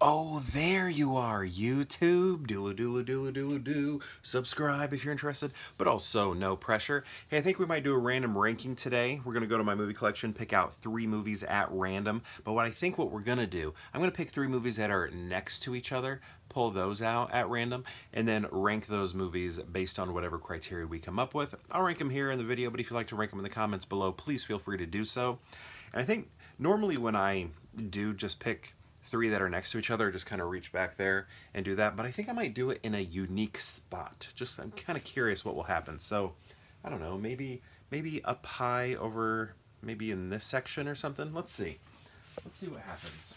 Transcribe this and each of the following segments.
Oh, there you are, YouTube. Doodle doodle doodle doodle doo. Subscribe if you're interested, but also no pressure. Hey, I think we might do a random ranking today. We're gonna go to my movie collection, pick out 3 movies at random. But what we're gonna do, I'm gonna pick 3 movies that are next to each other, pull those out at random, and then rank those movies based on whatever criteria we come up with. I'll rank them here in the video, but if you'd like to rank them in the comments below, please feel free to do so. And I think normally when I do just pick 3 that are next to each other, just kind of reach back there and do that. But I think I might do it in a unique spot. Just I'm kind of curious what will happen. So I don't know, maybe up high over, maybe in this section or something. Let's see. Let's see what happens.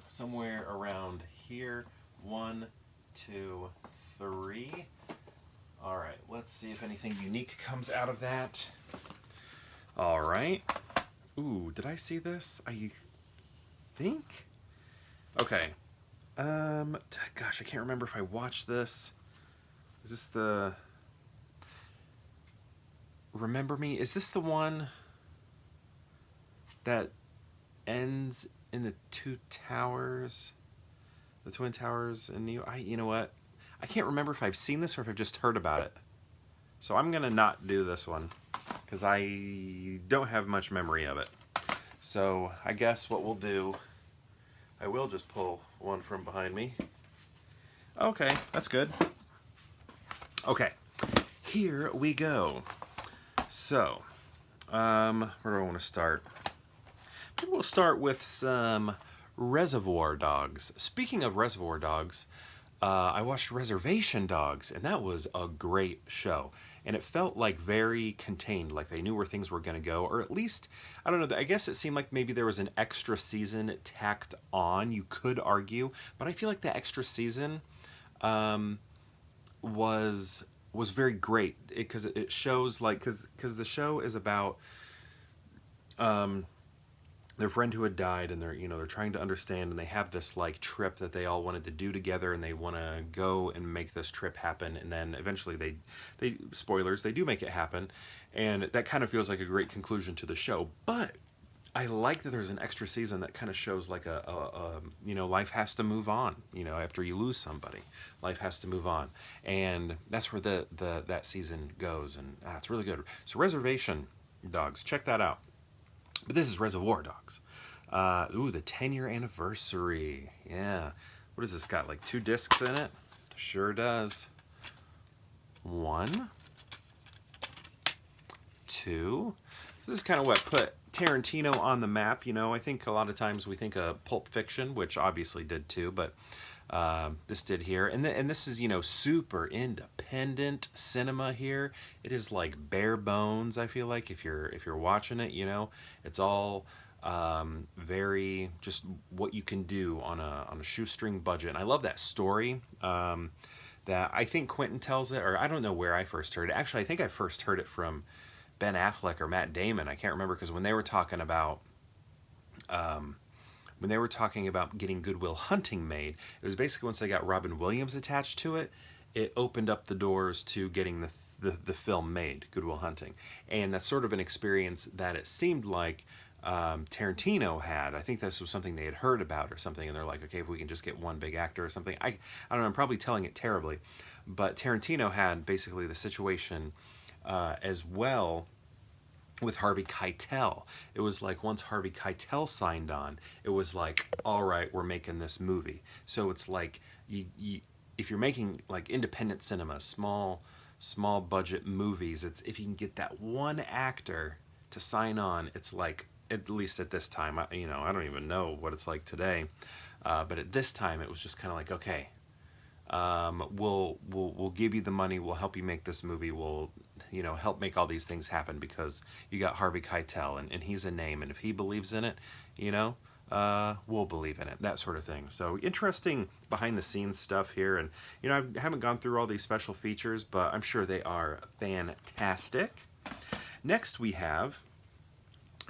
Somewhere around here. 1, 2, 3. All right, let's see if anything unique comes out of that. All right. Ooh, did I see this? I think. Okay. Gosh, I can't remember if I watched this. Is this the Remember Me? Is this the one that ends in the two towers? The Twin Towers in New York? You know what? I can't remember if I've seen this or if I've just heard about it. So I'm gonna not do this one because I don't have much memory of it. So I guess what we'll do, I will just pull one from behind me. Okay, that's good. Okay, here we go. So, where do I want to start? Maybe we'll start with some Reservoir Dogs. Speaking of Reservoir Dogs, I watched Reservation Dogs, and that was a great show. And it felt like very contained, like they knew where things were going to go, or at least, I don't know, I guess it seemed like maybe there was an extra season tacked on, you could argue, but I feel like the extra season was very great, because it shows, like, because the show is about their friend who had died, and they're trying to understand, and they have this like trip that they all wanted to do together, and they want to go and make this trip happen, and then eventually they spoilers, they do make it happen, and that kind of feels like a great conclusion to the show. But I like that there's an extra season that kind of shows like life has to move on, after you lose somebody, life has to move on, and that's where that season goes, and it's really good. So Reservation Dogs, check that out. But this is Reservoir Dogs. Ooh, the 10-year anniversary. Yeah. What has this got? Like 2 discs in it? Sure does. 1, 2. This is kind of what put Tarantino on the map. I think a lot of times we think of Pulp Fiction, which obviously did too, but this did here. And this is, super independent cinema here. It is like bare bones, I feel like, if you're watching it, it's all very just what you can do on a shoestring budget. And I love that story. That I think Quentin tells it, or I don't know where I first heard it. Actually, I think I first heard it from Ben Affleck or Matt Damon. I can't remember, because when they were talking about getting Good Will Hunting made, it was basically once they got Robin Williams attached to it, it opened up the doors to getting the film made, Good Will Hunting. And that's sort of an experience that it seemed like Tarantino had. I think this was something they had heard about or something, and they're like, okay, if we can just get one big actor or something. I don't know, I'm probably telling it terribly, but Tarantino had basically the situation as well with Harvey Keitel. It was like once Harvey Keitel signed on, it was like, all right, we're making this movie. So it's like if you're making like independent cinema, small budget movies, it's if you can get that one actor to sign on, it's like, at least at this time, I don't even know what it's like today, but at this time it was just kind of like, okay, we'll give you the money, we'll help you make this movie, we'll help make all these things happen because you got Harvey Keitel, and he's a name, and if he believes in it, we'll believe in it, that sort of thing. So interesting behind the scenes stuff here, and I haven't gone through all these special features, but I'm sure they are fantastic. Next we have,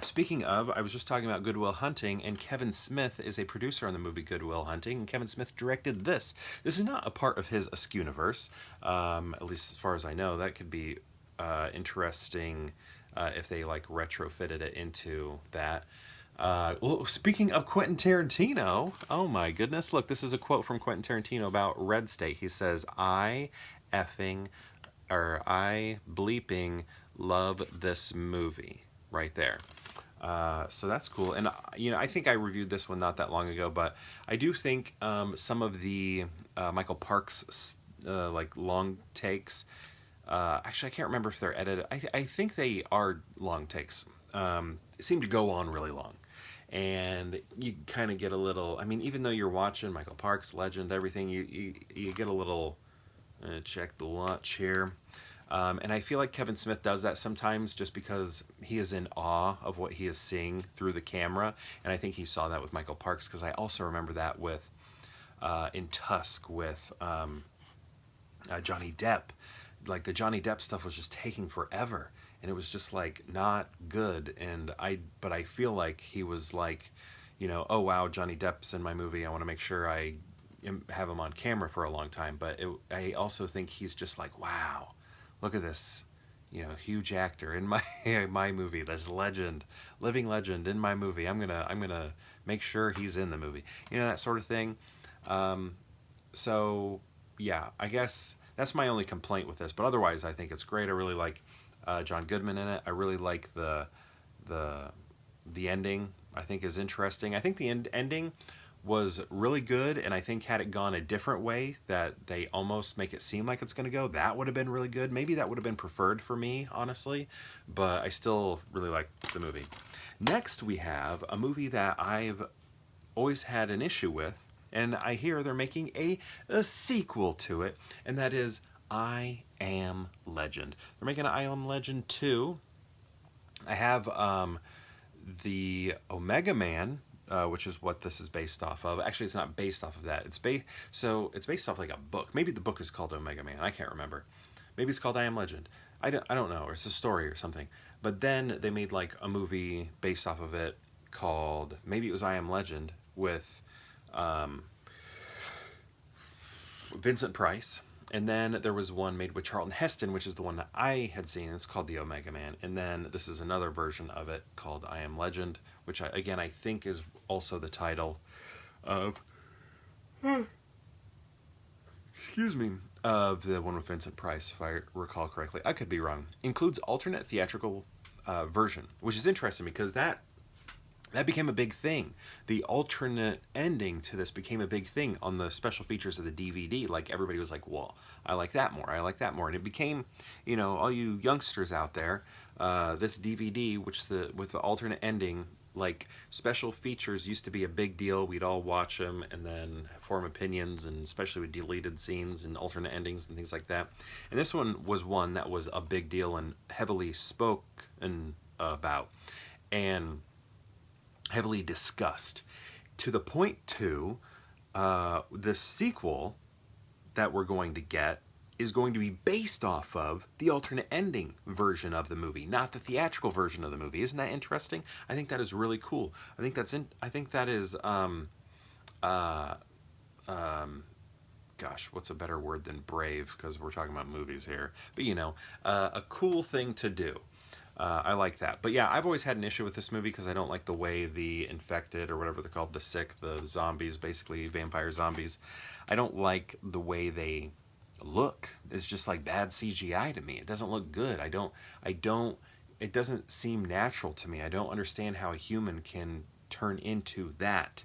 speaking of, I was just talking about Good Will Hunting, and Kevin Smith is a producer on the movie Good Will Hunting, and Kevin Smith directed this. This is not a part of his Askew-niverse, at least as far as I know. That could be interesting if they like retrofitted it into that. Well, speaking of Quentin Tarantino, oh my goodness, look, this is a quote from Quentin Tarantino about Red State. He says, effing, I bleeping love this movie," right there. So that's cool. And, I think I reviewed this one not that long ago, but I do think some of the Michael Parks, like, long takes, actually, I can't remember if they're edited. I think they are long takes. Seem to go on really long. And you kind of get a little, I mean, even though you're watching Michael Parks, legend, everything, you get a little, check the watch here. And I feel like Kevin Smith does that sometimes just because he is in awe of what he is seeing through the camera. And I think he saw that with Michael Parks, because I also remember that with in Tusk with Johnny Depp. Like, the Johnny Depp stuff was just taking forever, and it was just like not good. But I feel like he was like, oh wow, Johnny Depp's in my movie. I want to make sure I have him on camera for a long time. But I also think he's just like, wow, look at this, huge actor in my my movie. This legend, living legend in my movie. I'm gonna make sure he's in the movie. That sort of thing. So yeah, I guess that's my only complaint with this. But otherwise, I think it's great. I really like John Goodman in it. I really like the the ending. I think is interesting. I think the ending was really good, and I think had it gone a different way, that they almost make it seem like it's going to go, that would have been really good. Maybe that would have been preferred for me, honestly, but I still really like the movie. Next, we have a movie that I've always had an issue with, and I hear they're making a sequel to it, and that is I Am Legend. They're making I Am Legend 2. I have the Omega Man, which is what this is based off of. Actually, it's not based off of that. It's based off like a book. Maybe the book is called Omega Man. I can't remember. Maybe it's called I Am Legend. I don't know. Or it's a story or something. But then they made like a movie based off of it called, maybe it was I Am Legend, with um, Vincent Price. And then there was one made with Charlton Heston, which is the one that I had seen. It's called The Omega Man. And then this is another version of it called I Am Legend, which again I think is also the title of, excuse me, of the one with Vincent Price, if I recall correctly. I could be wrong. Includes alternate theatrical version, which is interesting because that became a big thing. The alternate ending to this became a big thing on the special features of the DVD. Like, everybody was like, well, I like that more. I like that more. And it became, all you youngsters out there, this DVD, with the alternate ending, like, special features used to be a big deal. We'd all watch them and then form opinions, and especially with deleted scenes and alternate endings and things like that. And this one was one that was a big deal and heavily spoken about. And heavily discussed, to the point to the sequel that we're going to get is going to be based off of the alternate ending version of the movie, not the theatrical version of the movie. Isn't that interesting? I think that is really cool. I think that is uh, gosh, what's a better word than brave? Because we're talking about movies here. But a cool thing to do. I like that. But yeah, I've always had an issue with this movie because I don't like the way the infected, or whatever they're called, the sick, the zombies, basically vampire zombies. I don't like the way they look. It's just like bad CGI to me. It doesn't look good. It doesn't seem natural to me. I don't understand how a human can turn into that.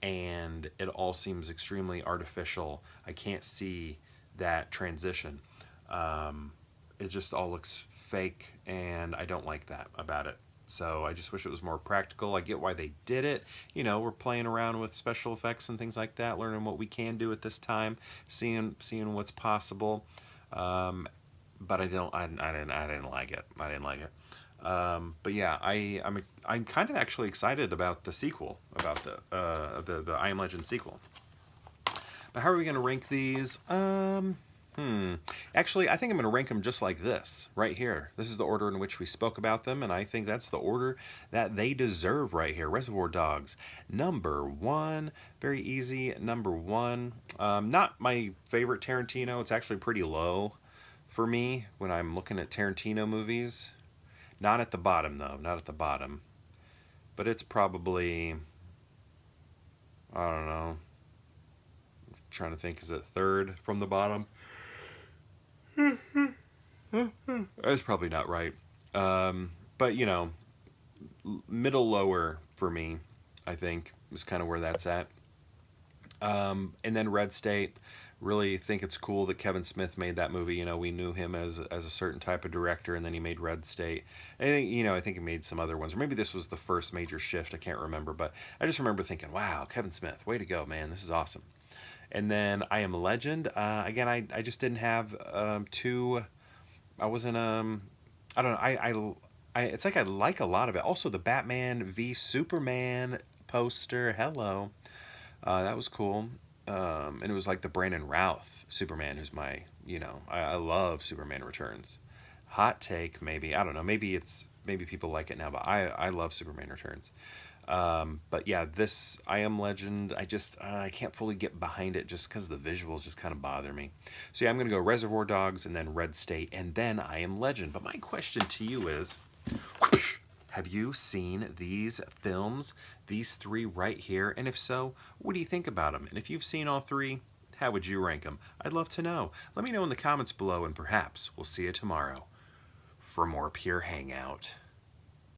And it all seems extremely artificial. I can't see that transition. It just all looks fake, and I don't like that about it. So I just wish it was more practical. I get why they did it. We're playing around with special effects and things like that, learning what we can do at this time, seeing what's possible. But I didn't like it. I didn't like it. But yeah, I'm kind of actually excited about the sequel, about the I Am Legend sequel. But how are we going to rank these? Actually, I think I'm going to rank them just like this, right here. This is the order in which we spoke about them, and I think that's the order that they deserve right here. Reservoir Dogs, number one. Very easy, number one. Not my favorite Tarantino. It's actually pretty low for me when I'm looking at Tarantino movies. Not at the bottom, though. Not at the bottom. but it's probably, I don't know, I'm trying to think, is it third from the bottom? That's probably not right. But you know, middle lower for me, I think, is kind of where that's at. And then Red State, really think it's cool that Kevin Smith made that movie. You know, we knew him as a certain type of director, and then he made Red State. I think, you know, I think he made some other ones, or maybe this was the first major shift. I can't remember, but I just remember thinking, "Wow, Kevin Smith, way to go, man! This is awesome." And then I Am Legend. Again, I just didn't have two. I wasn't I don't know. It's like I like a lot of it. Also, the Batman v Superman poster. Hello. That was cool. And it was like the Brandon Routh Superman, who's my, you know, I love Superman Returns. Hot take, maybe. I don't know. Maybe people like it now, but I love Superman Returns. But yeah, this I Am Legend, I can't fully get behind it just because the visuals just kind of bother me. So yeah, I'm gonna go Reservoir Dogs and then Red State and then I Am Legend. But my question to you is, have you seen these films, these three right here? And if so, what do you think about them? And if you've seen all three, how would you rank them? I'd love to know. Let me know in the comments below, and perhaps we'll see you tomorrow for more Pure Hangout.